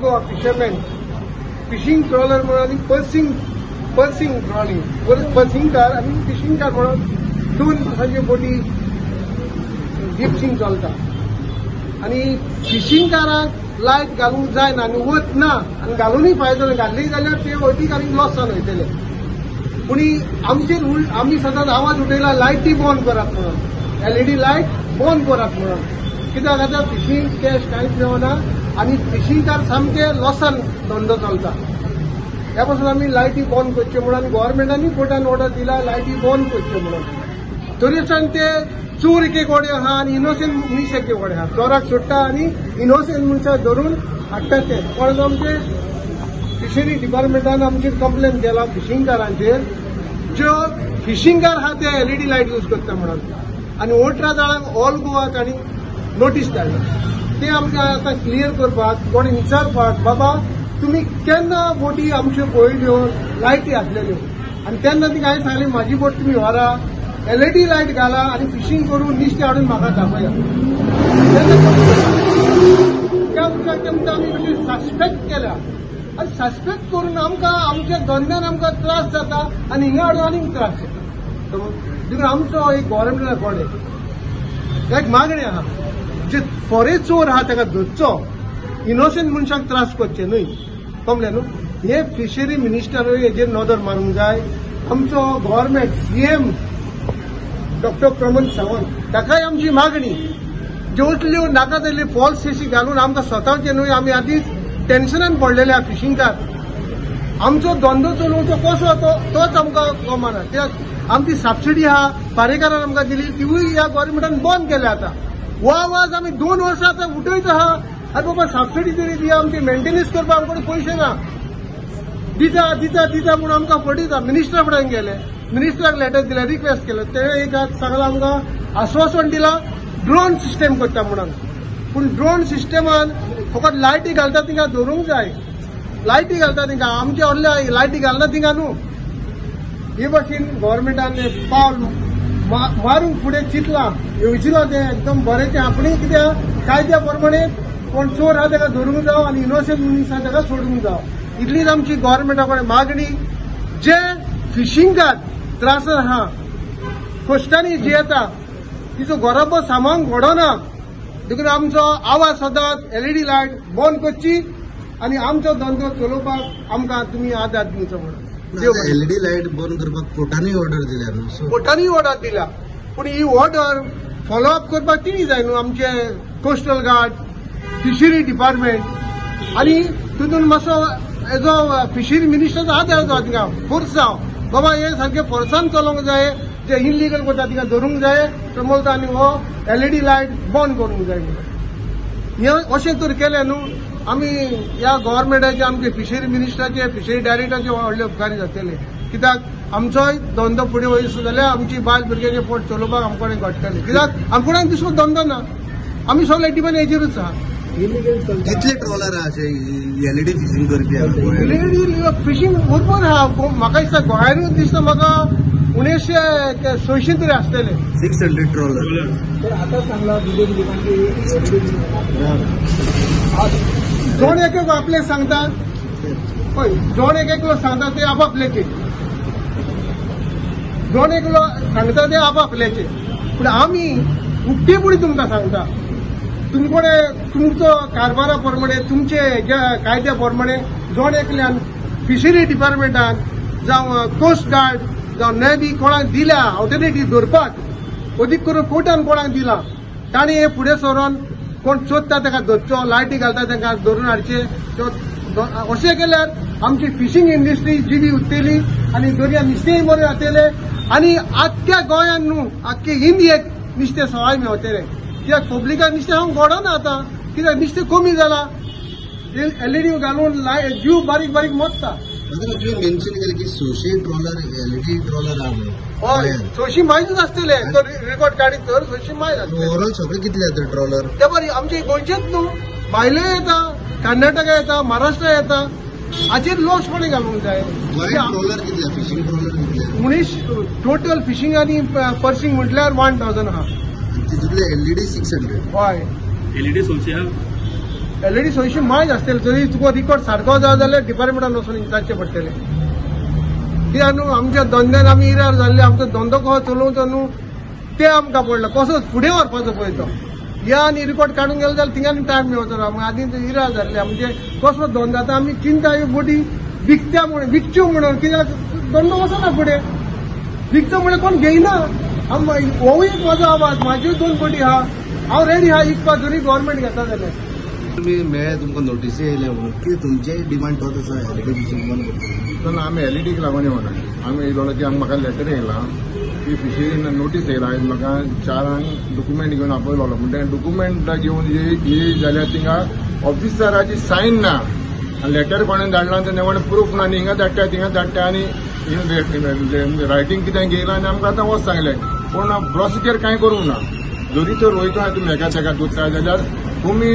Goa fisherman fishing trawler म्हणून आणि pursuing trawling pursuing car आणि फिशिंग कार म्हणून 2 दिसांचे बोटी डिप्सिंग चलता आणि फिशिंग काराक लायट घालूंक जायना आनी वत ना आनी घालूनय फायदो ना घातली जाल्यार ते वतीक आनी लॉसान वयतले पूण आमचेर आमी सदांच आवाज उठयला लायटी बंद करात म्हणून LED लायट बंद करात म्हणून कित्याक आतां फिशिंग कॅश कांयच मेळना आनी फिशिंग कार सामके लॉसान धंदो चलता ह्या पासून आमी लायटी बंद करच्यो म्हणून आनी गव्हर्मेंटानी कोर्टान ऑर्डर दिला लायटी बंद करच्यो म्हणून तरी आसतना ते चोर एक वडे आहा आनी इनोसेंट मनीस एक वडे आहा चोराक सोडटा आनी इनोसेंट मनशाक धरून हाडटा ते पण आमचे फिशरी डिपार्टमेंटान आमचेर कंप्लेन केला फिशिंग कारांचेर ज्यो फिशिंग कार आहा ते LED लायट यूज करता म्हणून आनी 18 जाणांक ऑल गोवा तांणी नोटीस धाडला ते आमकां आतां क्लियर करपाक कोणी विचारपाक बाबा तुमी केन्ना बोटी आमच्यो पळयल्यो लायटी घातलेल्यो आनी तेन्ना ती हांवें सांगलें म्हाजी बोट तुमी व्हरा LED लायट घाला आनी फिशिंग करून निश्ते हाडून म्हाका दाखया त्या उदकाक तेमकां आमी कशें सस्पेक्ट केल्या आनी सस्पेक्ट करून आमकां आमच्या धंद्यान आमकां त्रास जाता आनी हिंगा हाडून आनीक त्रास जाता देखून आमचो एक गव्हर्मेंटाक कोडे एक मागणी आहा जे फोरे चोर आहा ताका धरचो इनोसेंट मनशाक त्रास करचे न्हय कमले न्हू हे फिशरी मिनिस्टरूय हेजेर नदर मारूंक जाय आमचो government CM doctor Pramod Sawant ताकाय आमची मागणी ज्यो असल्यो नाका जाल्ल्यो फॉल्स केसी घालून आमकां स्वताचे न्हय आमी आदींच टेन्शनान पडलेले आहा फिशिंगार आमचो धंदो चलोवचो कसो तोच आमकां गमना कित्याक आमची सबसिडी आहा पारेकारान आमकां दिली तिवूय ह्या गव्हर्मेंटान बंद केल्या आतां हो आवाज आमी 2 वर्सां आतां उठयत आहा आरे बाबा सबसिडी तरी दिया आमची मेंटेनन्स करपाक आमकडे पयशे ना दिता दिता दिता म्हणून आमकां फटयता मिनिस्टरा कडेन गेले मिनिस्टराक लेटर दिलें रिक्वेस्ट केलो ते एक सांगला आमकां आश्वासन दिलां ड्रोन सिस्टम करता म्हणून पूण ड्रोन सिस्टमान फकत लायटी घालता थिंगा दवरूंक जाय लायटी घालता थिंगा आमचे व्हडले लायटी घालना थिंगा न्हू हे भाशेन गव्हर्मेंटान पावल मारूंक फुडें चिंतलां येवजिलो ते एकदम बरेंचें आपणें कित्याक कायद्या प्रमाणे कोण चोर आहा ताका धरूंक जावं आनी इनोसेंट मनीस आहा ताका सोडूंक जावं इतलीच आमची गव्हर्मेंटा कडेन मागणी जे फिशिंगार त्रास आहा कश्टांनी जी येता तिचो गरोबो सामावंक घडना देखून आमचो आवाज सदांच LED लायट बंद करची आनी आमचो धंदो चलोवपाक आमकां तुमी आदार दिवचो म्हणून LED लायट बंद करपाक कोर्टानूय ऑर्डर दिल्या न्हू कोर्टानूय ऑर्डर दिल्या पूण ही ऑर्डर फॉलोअप करपाक तिणी जाय न्हू आमचे कोस्टल गार्ड फिशरी डिपार्टमेंट आनी तितून मातसो एज अ फिशरी मिनिस्टर हात येवचो थिंगा फोर्स जावं बाबा हे सारखे फोर्सान चलोवंक जाय जे इनलिगल करता तिका धरूंक जाय प्रमोद आनी हो LED लायट बंद करूंक जाय हे अशें तर केलें न्हू आमी ह्या गव्हर्मेंटाचे आमचे फिशरी मिनिस्टराचे फिशरी डायरेक्टराचे व्हडले उपकारी जातले कित्याक आमचोय धंदो फुडें वयसो जाल्यार आमची बायल भुरग्याचे पोट चलोवपाक आमचे कडेन घडटलें कित्याक आमचे कडेन दुसरो धंदो ना आमी सगळे डिपेंड हेजेरूच आहा कितले ट्रॉलर आहा अशे LED फिशिंग करपी LED फिशिंग भरपूर आहा म्हाका दिसता गोंयांतूच दिसता म्हाका 1986 तरी आसतले 600 ट्रॉलर तर आता सांगला जोड एक आपले सांगता पळय जोड एकलो सांगता ते आपापल्याचे जोड एकलो सांगता ते आपापल्याचे पूण आमी उक्तेपणी तुमकां सांगता तुमकडे तुमचो कारभारा प्रमाणे तुमचे कायद्या प्रमाणे जोड एकल्यान फिशरी डिपार्टमेंटान जावं कोस्ट गार्ड जावं नेव्ही कोणाक दिल्या ऑल्टरनेटीव धरपाक अदीक करून कोर्टान कोणाक दिला ताणी हे फुडें सरून कोण सोदता ताका धरचो लायटी घालता तांकां धरून हाडचे अशें केल्यार आमची फिशिंग इंडस्ट्री जिवी उरतली आनी दर्या नुस्तेंय बरें जातलें आनी आख्ख्या गोंयांत न्हू आख्खे इंडियेक नुस्तें सवाय मेळटलें कित्याक पब्लिकाक नुस्तें हांव घडना आतां कित्याक नुस्तें कमी जाला LED घालून जीव बारीक बारीक मोडटा तुवें मेन्शन केलें की 600 ट्रॉलर LED ट्रॉलर आहा हय 600 मायजूच आसतले तो रिकॉर्ड काडीत तर 600 मायज आसतले ओवरऑल सगळे कितले येता ट्रॉलर ते बरी आमचे गोंयचेच न्हू भायले येता कर्नाटका येता महाराष्ट्र येता हाचेर लॉसपणे घालूंक जाय ट्रॉलर कितले फिशिंग ट्रॉलर कितले 19 टोटल फिशिंग आनी पर्सिंग म्हटल्यार 1000 आहा तितूंतले LED 600 हय LED 600 एलईडी 600 मायज आसतले. जरी तुका रिकॉर्ड सारको जाय जाल्यार डिपार्टमेंटान वचून विचारचें पडटलें. कित्याक न्हू आमच्या धंद्यान आमी इरार जाल्ले, आमचो धंदो कसो चलोवचो न्हू ते आमकां पडला. कसो फुडें व्हरपाचो पळय तो. या आनी रिकॉर्ड काडून गेलो जाल्यार थिंगांनी टायम मेळचो ना. आदीं इरार जाल्ले आमचे. कसलो धंदो आतां आमी चिंता बोटी विकच्यो म्हणून. कित्याक धंदो वचना फुडें. विकचो म्हणून कोण घेयना. हो एक म्हजो आवाज. म्हाज्यो 2 बोटी आहा. हांव रेडी आहा विकपाक जरी गव्हर्मेंट घेता जाल्यार. तुम्ही मेळ्ळे तुमकां नोटीसी येयल्या म्हणून की तुमचे डिमांड तोच आसा एलईडी फिशींग बंद करता. तर आम्ही एलईडीक लागून येवना. आमी येयलो की म्हाका लेटर येयला की फिशींग नोटीस येयला. म्हाका 4 डॉक्युमेंट घेवन आपयलो म्हणजे डॉक्युमेंट घेवन ये जाल्यार थिंगा ऑफिसराची सायन ना. लेटर कोणें धाडला तेन्ना कोणें प्रूफ ना. हिंगा धाडटा थिंगा धाडटा आनी रायटींग कितें घेयला आनी आमकां आतां वच सांगलें. पूण प्रोसिजर कांय करूंक ना. जरी तर वयता तुमी एका तेका दोतोर जाल्यार तुम्ही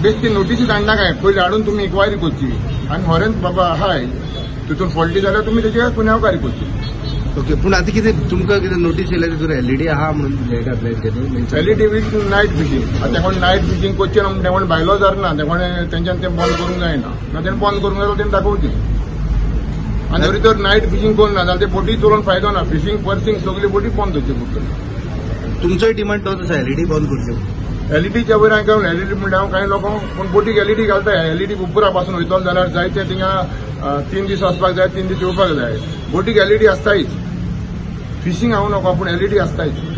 बेश्टी नोटीसी धाडना काय. पयलीं हाडून तुम्ही इन्क्वायरी करची आनी खरेंच बाबा हाय तितून फॉल्टी जाल्यार तुमी तेजेर गुन्यांवकारी करची. ओके. पूण आतां कितें तुमकां कितें नोटीस येयल्या तितून एलईडी आहा म्हणून घातले. LED with night fishing. आतां कोण नायट फिशींग करचे ना. ते कोण भायलो जारना. ते कोणें तेंच्यान तें बंद करूंक जायना. ना तेणें बंद करूंक जाय तेणें दाखोवची. आनी जरी तर नायट फिशींग करना जाल्यार ते बोटी चलोवन फायदो ना. फिशींग पर्सिंग सगळी बोटी बंद करची पडटली. तुमचोय डिमांड तोच आसा एलईडी बंद करचे. एलईडीच्या वयर हांवें एलईडी म्हणजे हांव कांय लोक पूण बोटीक एलईडी घालता. एलईडी उपरा पासून वयतलो जाल्यार जायते थिंगा 3 दीस वचपाक जाय, 3 दीस येवपाक जाय. बोटीक एलईडी आसतायच. फिशींग हांव नका पूण एलईडी आसतायच.